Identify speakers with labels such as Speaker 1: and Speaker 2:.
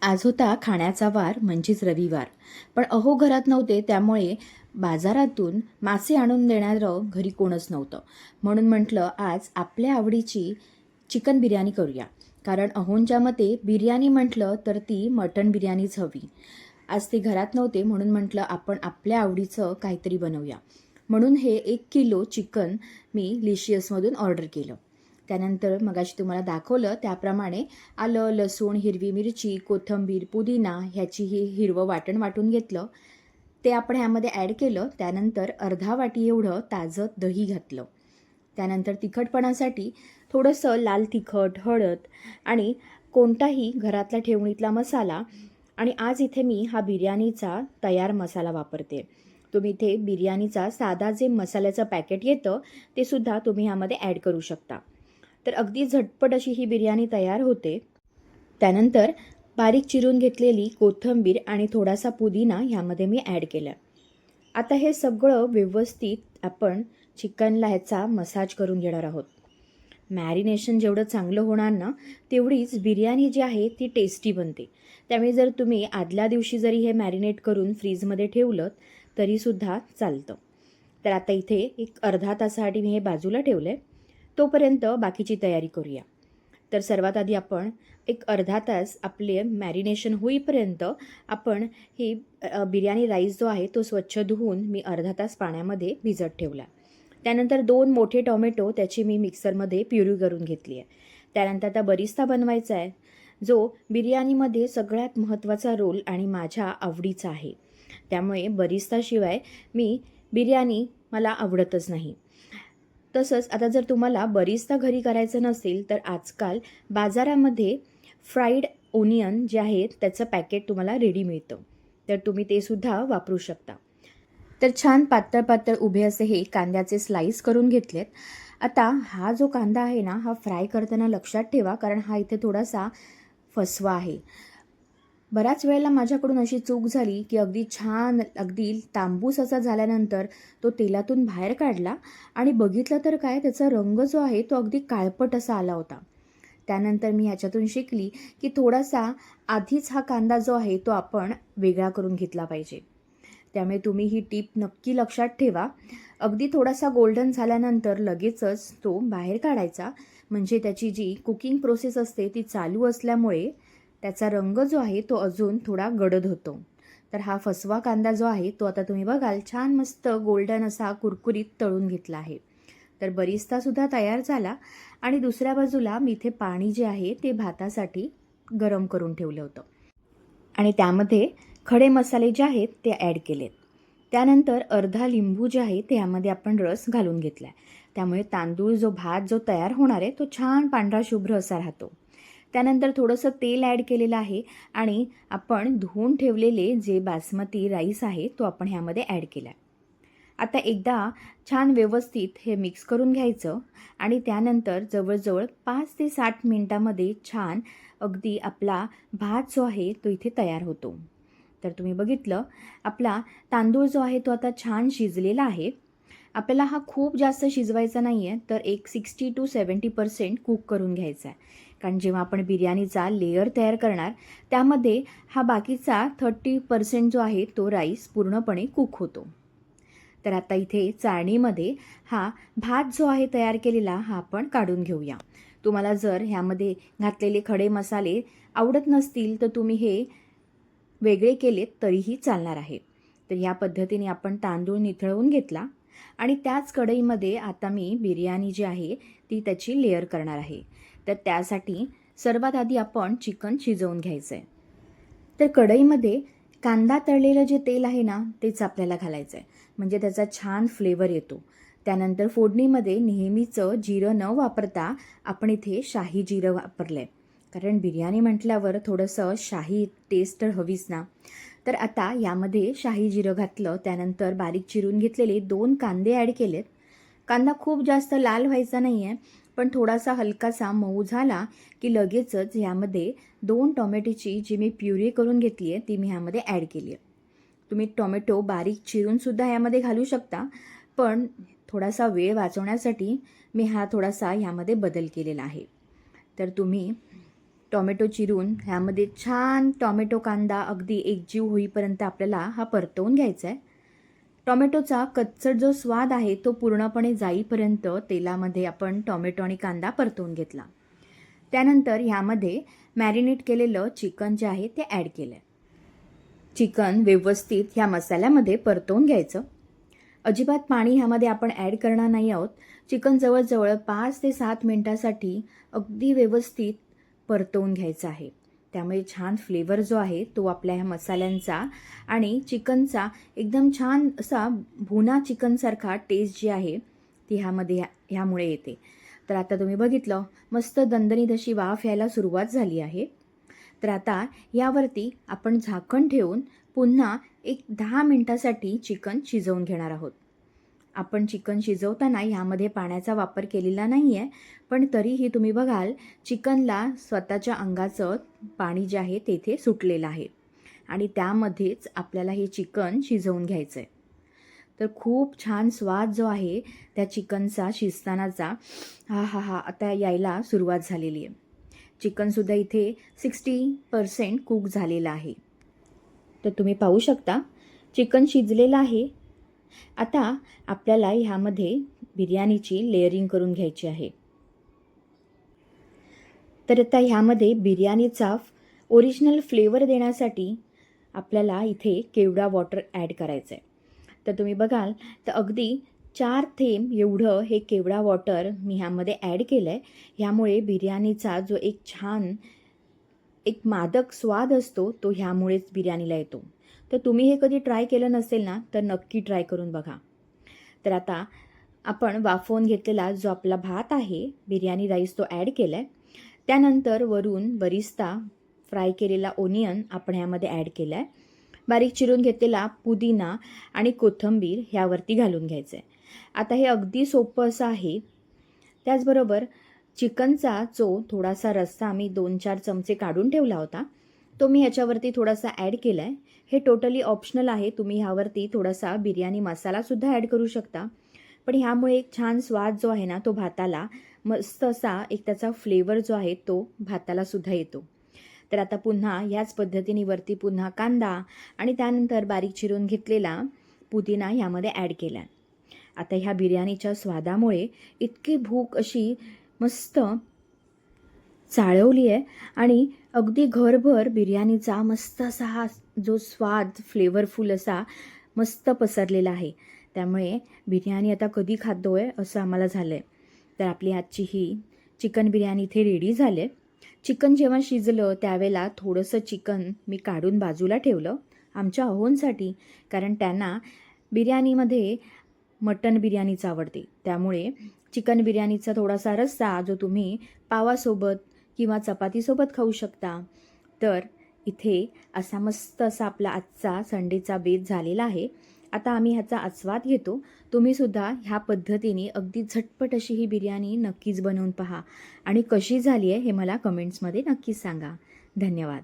Speaker 1: आज होता खाण्याचा वार म्हणजेच रविवार. पण अहो घरात नव्हते, त्यामुळे बाजारातून मासे आणून देणारं घरी कोणच नव्हतं. म्हणून म्हटलं आज आपल्या आवडीची चिकन बिर्याणी करूया. कारण अहोंच्या मते बिर्याणी म्हटलं तर ती मटण बिर्याणीच हवी. आज ते घरात नव्हते, म्हणून म्हटलं आपण आपल्या आवडीचं काहीतरी बनवूया. म्हणून हे 1 किलो चिकन मी लिशियसमधून ऑर्डर केलं. त्यानंतर मगाशी तुम्हाला दाखवलं त्याप्रमाणे आलं, लसूण, हिरवी मिरची, कोथिंबीर, पुदिना ह्याचीही हिरवं वाटण वाटून घेतलं. ते आपण ह्यामध्ये ॲड केलं. त्यानंतर अर्धा वाटी एवढं ताजं दही घातलं. त्यानंतर तिखटपणासाठी थोडंसं लाल तिखट, हळद आणि कोणताही घरातला ठेवणीतला मसाला. आणि आज इथे मी हा बिर्याणीचा तयार मसाला वापरते. तुम्ही इथे बिर्याणीचा साधा जे मसाल्याचं पॅकेट येतं ते सुद्धा तुम्ही ह्यामध्ये ॲड करू शकता. तर अगदी झटपट अशी ही बिर्याणी तयार होते. त्यानंतर बारीक चिरून घेतलेली कोथिंबीर आणि थोडासा पुदिना ह्यामध्ये मी ॲड केलं. आता हे सगळं व्यवस्थित आपण चिकनला ह्याचा मसाज करून घेणार आहोत. मॅरिनेशन जेवढं चांगलं होणार ना, तेवढीच बिर्याणी जी आहे ती टेस्टी बनते. त्यामुळे जर तुम्ही आदल्या दिवशी जरी हे मॅरिनेट करून फ्रीजमध्ये ठेवलं तरीसुद्धा चालतं. तर आता इथे एक अर्धा तासासाठी मी हे बाजूला ठेवलं आहे. तोपर्यंत बाकीची तयारी करूया. तर सर्वात आधी आपण एक अर्धा तास आपले मॅरिनेशन होईपर्यंत आपण ही बिर्याणी राईस जो आहे तो स्वच्छ धुवून मी अर्धा तास पाण्यामध्ये भिजत ठेवला. त्यानंतर 2 मोठे टोमॅटो त्याची मी मिक्सरमध्ये प्युरी करून घेतली आहे. त्यानंतर आता बरिस्ता बनवायचा आहे, जो बिर्याणीमध्ये सगळ्यात महत्त्वाचा रोल आणि माझ्या आवडीचा आहे. त्यामुळे बरिस्ताशिवाय मी बिर्याणी मला आवडतच नाही. तसंच आता जर तुम्हाला बरिस्ता घरी करायचं नसेल तर आजकाल बाजारामध्ये फ्राईड ओनियन जे आहेत त्याचं पॅकेट तुम्हाला रेडी मिळतं. तर तुम्ही ते सुद्धा वापरू शकता. तर छान पातळ पातळ उभे असे हे कांद्याचे स्लाईस करून घेतलेत. आता हा जो कांदा आहे ना, हा फ्राय करताना लक्षात ठेवा, कारण हा इथे थोडासा फसवा आहे. बऱ्याच वेळेला माझ्याकडून अशी चूक झाली की अगदी छान अगदी तांबूस असा झाल्यानंतर तो तेलातून बाहेर काढला आणि बघितलं तर काय, त्याचा रंग जो आहे तो अगदी काळपट असा आला होता. त्यानंतर मी ह्याच्यातून शिकली की थोडासा आधीच हा कांदा जो आहे तो आपण वेगळा करून घेतला पाहिजे. त्यामुळे तुम्ही ही टीप नक्की लक्षात ठेवा. अगदी थोडासा गोल्डन झाल्यानंतर लगेचच तो बाहेर काढायचा, म्हणजे त्याची जी कुकिंग प्रोसेस असते ती चालू असल्यामुळे त्याचा रंग जो आहे तो अजून थोडा गडद होतो. तर हा फसवा कांदा जो आहे तो आता तुम्ही बघाल छान मस्त गोल्डन असा कुरकुरीत तळून घेतला आहे. तर बरिस्तासुद्धा तयार झाला आणि दुसऱ्या बाजूला मी इथे पाणी जे आहे ते भातासाठी गरम करून ठेवलं होतं आणि त्यामध्ये खडे मसाले जे आहेत ते ॲड केलेत. त्यानंतर अर्धा लिंबू जे आहे ते यामध्ये आपण रस घालून घेतला आहे. त्यामुळे तांदूळ जो भात जो तयार होणार आहे तो छान पांढरा शुभ्र असा राहतो. त्यानंतर थोडंसं तेल ॲड केलेलं आहे आणि आपण धुवून ठेवलेले जे बासमती राईस आहे तो आपण ह्यामध्ये ॲड केला आहे. आता एकदा छान व्यवस्थित हे मिक्स करून घ्यायचं आणि त्यानंतर जवळजवळ 5 ते 7 मिनटामध्ये छान अगदी आपला भात जो आहे तो इथे तयार होतो. तर तुम्ही बघितलं आपला तांदूळ जो आहे तो आता छान शिजलेला आहे. आपल्याला हा खूप जास्त शिजवायचा नाही आहे, तर एक 60 to 70% कुक करून घ्यायचा आहे. कारण जेव्हा आपण बिर्याणीचा लेयर तयार करणार त्यामध्ये हा बाकीचा 30% जो आहे तो राईस पूर्णपणे कुक होतो. तर आता इथे चाळणीमध्ये हा भात जो आहे तयार केलेला हा आपण काढून घेऊया. तुम्हाला जर ह्यामध्ये घातलेले खडे मसाले आवडत नसतील तर तुम्ही हे वेगळे केलेत तरीही चालणार आहे. तर ह्या पद्धतीने आपण तांदूळ निथळवून घेतला आणि त्याच कढईमध्ये आता मी बिर्याणी जी आहे ती त्याची लेयर करणार आहे. तर त्यासाठी सर्वात आधी आपण चिकन शिजवून घ्यायचं आहे. तर कढईमध्ये कांदा तळलेलं जे तेल आहे ना तेच आपल्याला घालायचं आहे, म्हणजे त्याचा छान फ्लेवर येतो. त्यानंतर फोडणीमध्ये नेहमीचं जिरं न वापरता आपण इथे शाही जिरं वापरलं आहे, कारण बिर्याणी म्हटल्यावर थोडंसं शाही टेस्ट तर हवीच ना. तर आता यामध्ये शाही जिरं घातलं. त्यानंतर बारीक चिरून घेतलेले 2 कांदे ॲड केलेत. कांदा खूप जास्त लाल व्हायचा नाही आहे, पण थोडासा हलकासा मऊ झाला की लगेचच ह्यामध्ये 2 टोमॅटोची जी मी प्युरी करून घेतली आहे ती मी ह्यामध्ये ॲड केली आहे. तुम्ही टोमॅटो बारीक चिरूनसुद्धा ह्यामध्ये घालू शकता, पण थोडासा वेळ वाचवण्यासाठी मी हा थोडासा ह्यामध्ये बदल केलेला आहे. तर तुम्ही टॉमॅटो चिरून ह्यामध्ये छान टॉमॅटो कांदा अगदी एकजीव होईपर्यंत आपल्याला हा परतवून घ्यायचा आहे. टॉमॅटोचा कच्चट जो स्वाद आहे तो पूर्णपणे जाईपर्यंत तेलामध्ये आपण टॉमॅटो आणि कांदा परतवून घेतला. त्यानंतर ह्यामध्ये मॅरिनेट केलेलं चिकन जे आहे ते ॲड केलं. चिकन व्यवस्थित ह्या मसाल्यामध्ये परतवून घ्यायचं. अजिबात पाणी ह्यामध्ये आपण ॲड करणार नाही आहोत. चिकन जवळजवळ 5 ते 7 मिनटासाठी अगदी व्यवस्थित परतवून घ्यायचं आहे. त्यामुळे छान फ्लेवर जो आहे तो आपल्या ह्या मसाल्यांचा आणि चिकनचा एकदम छान असा भुना चिकनसारखा टेस्ट जी आहे ती ह्यामुळे येते. तर आता तुम्ही बघितलं मस्त दणदणीत अशी वाफ यायला सुरुवात झाली आहे. तर आता यावरती आपण झाकण ठेवून पुन्हा एक 10 मिनटासाठी चिकन शिजवून घेणार आहोत. आपण चिकन शिजवताना ह्यामध्ये पाण्याचा वापर केलेला नाही आहे, पण तरीही तुम्ही बघाल चिकनला स्वतःच्या अंगाचं पाणी जे आहे तेथे सुटलेलं आहे आणि त्यामध्येच आपल्याला हे चिकन शिजवून घ्यायचं आहे. तर खूप छान स्वाद जो आहे त्या चिकनचा शिजतानाचा हा आता यायला सुरुवात झालेली आहे. चिकनसुद्धा इथे 60% कुक झालेलं आहे. तर तुम्ही पाहू शकता चिकन शिजलेलं आहे. आता आपल्याला ह्यामध्ये बिर्याणीची लेअरिंग करून घ्यायची आहे. तर आता ह्यामध्ये बिर्याणीचा ओरिजिनल फ्लेवर देण्यासाठी आपल्याला इथे केवडा वॉटर ॲड करायचं आहे. तर तुम्ही बघाल तर अगदी 4 थेंब एवढं हे केवडा वॉटर मी ह्यामध्ये ॲड केलं आहे. ह्यामुळे बिर्याणीचा जो एक छान एक मादक स्वाद असतो तो ह्यामुळेच बिर्याणीला येतो. तर तुम्ही हे कधी ट्राय केलं नसेल ना तर नक्की ट्राय करून बघा. तर आता आपण वाफवून घेतलेला जो आपला भात आहे बिर्याणी राईस तो ॲड केला आहे. त्यानंतर वरून बरिस्ता फ्राय केलेला ओनियन आपण ह्यामध्ये ॲड केला आहे. बारीक चिरून घेतलेला पुदिना आणि कोथिंबीर ह्यावरती घालून घ्यायचं आहे. आता हे अगदी सोपं असं आहे. त्याचबरोबर चिकनचा जो थोडासा रस्सा मी 2-4 चमचे काढून ठेवला होता तो मी ह्याच्यावरती थोडासा ॲड केला आहे. हे टोटली ऑप्शनल आहे. तुम्ही ह्यावरती थोडासा बिर्याणी मसालासुद्धा ॲड करू शकता. पण ह्यामुळे एक छान स्वाद जो आहे ना तो भाताला मस्त असा एक त्याचा फ्लेवर जो आहे तो भातालासुद्धा येतो. तर आता पुन्हा याच पद्धतीने वरती पुन्हा कांदा आणि त्यानंतर बारीक चिरून घेतलेला पुदिना ह्यामध्ये ॲड केला. आता ह्या बिर्याणीच्या स्वादामुळे इतकी भूक अशी मस्त चाळवली आहे आणि अगदी घरभर बिर्याणीचा मस्त असा हा जो स्वाद फ्लेवरफुल असा मस्त पसरलेला आहे. त्यामुळे बिर्याणी आता कधी खातोय असं आम्हाला झालं आहे. तर आपली आजची ही चिकन बिर्याणी इथे रेडी झाली आहे. चिकन जेव्हा शिजलं त्यावेळेला थोडंसं चिकन मी काढून बाजूला ठेवलं आमच्या अहोंसाठी, कारण त्यांना बिर्याणीमध्ये मटन बिर्याणीच आवडते. त्यामुळे चिकन बिर्याणीचा थोडासा रस्सा जो तुम्ही पावासोबत किंवा चपातीसोबत खाऊ शकता. तर इथे असा मस्त असा आपला आजचा संडेचा बेत झालेला आहे. आता आम्ही ह्याचा आस्वाद घेतो. तुम्हीसुद्धा ह्या पद्धतीने अगदी झटपट अशी ही बिर्याणी नक्कीच बनवून पहा आणि कशी झाली आहे हे मला कमेंट्समध्ये नक्कीच सांगा. धन्यवाद.